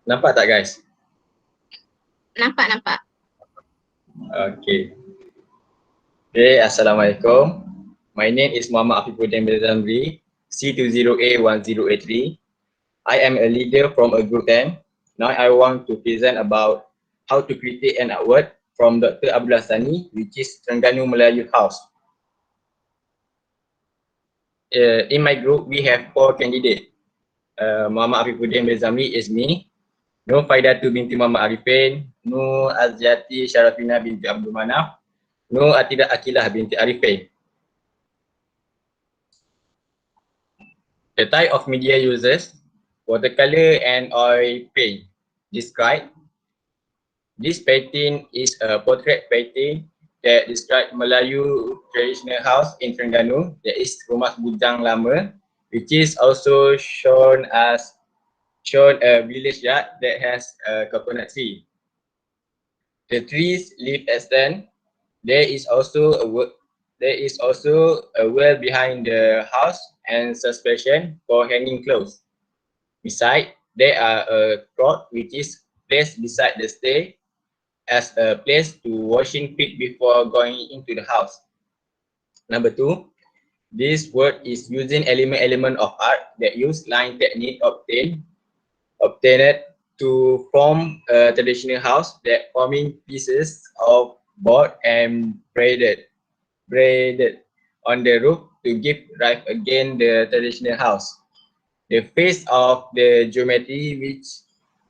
Nampak tak guys? Nampak. Okay. Okay, Assalamualaikum. My name is Muhammad Pembentangan, C20A1083. I am a leader from a group 10. Now I want to present about how to create an artwork from Dr. Abdullah Sani, which is Terengganu Melayu House. In my group, we have 4 candidates. Muhammad Afifuddin Bezami is me. Nur Faidatu binti Muhammad Arifin, Nur Aziati Syarafina binti Abdul Manaf, Nur Atidah Akilah binti Arifin. The type of media uses, watercolor and oil paint. Describe. This painting is a portrait painting that describes Melayu traditional house in Terengganu. That is Rumah Bujang Lama, which is also shown a village yard that has a coconut tree. The trees leaf extend. There is also a well behind the house and suspension for hanging clothes. Beside, there are a cloth which is placed beside the stair as a place to washing feet before going into the house. Number 2, this work is using element of art that use line technique obtained to form a traditional house that forming pieces of board and braided on the roof to give life again the traditional house. The face of the geometry, which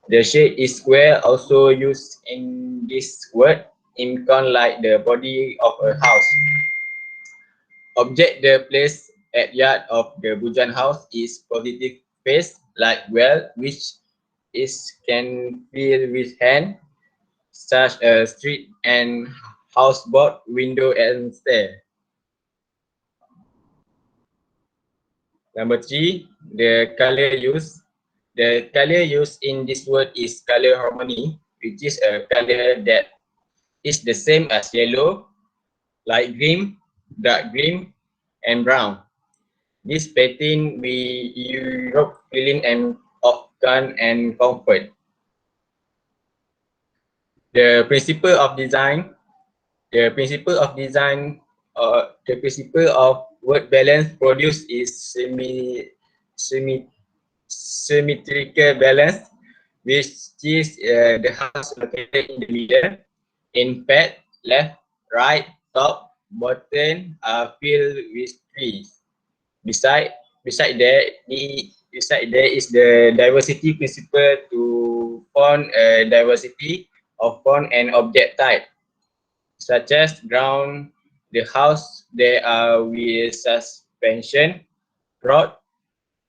the shape is square, also used in this word in like the body of a house. Object the place at yard of the Bujan house is positive face like well, which can feel with hand, such as street and houseboat, window and stair. Number 3, the color use. The color used in this word is color harmony, which is a color that is the same as yellow, light green, dark green, and brown. This painting we Europe feeling and of calm and comfort. The principle of design. The principle of design, the principle of word balance produced is symmetrical balance, which is the house located in the middle. In fact, left, right, top, bottom are filled with trees. Beside there is the diversity principle to form a diversity of form and object type, such as ground, the house there are with suspension, rod,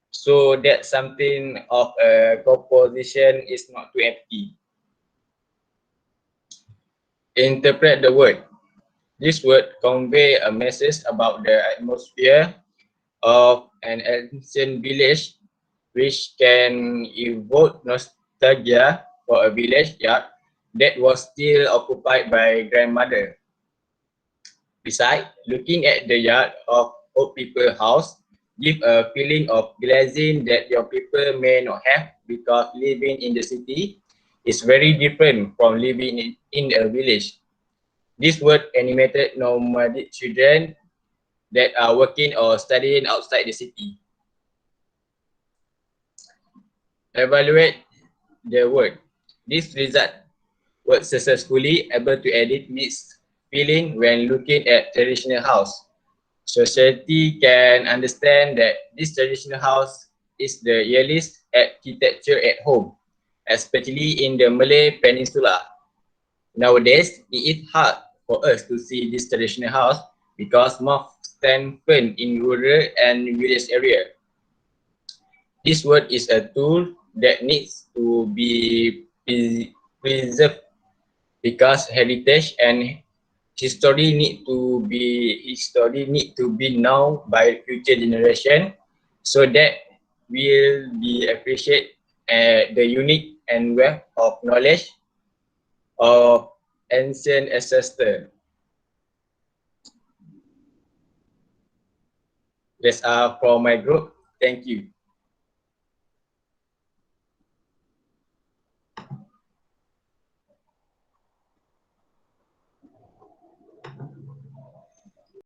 so that something of a composition is not too empty. Interpret the word. This word convey a message about the atmosphere of an ancient village, which can evoke nostalgia for a village yard that was still occupied by grandmother. Besides, looking at the yard of old people house give a feeling of glazing that your people may not have, because living in the city is very different from living in a village. This word animated nomadic children that are working or studying outside the city. Evaluate the word. This result was successfully able to edit mixed feeling when looking at traditional house. Society can understand that this traditional house is the earliest architecture at home, especially in the Malay Peninsula. Nowadays, it is hard for us to see this traditional house because most stand firm in rural and village area. This word is a tool that needs to be preserved because heritage and history need to be known by future generation, so that will be appreciate the unique and wealth of knowledge of ancient ancestor. That's all from my group. Thank you.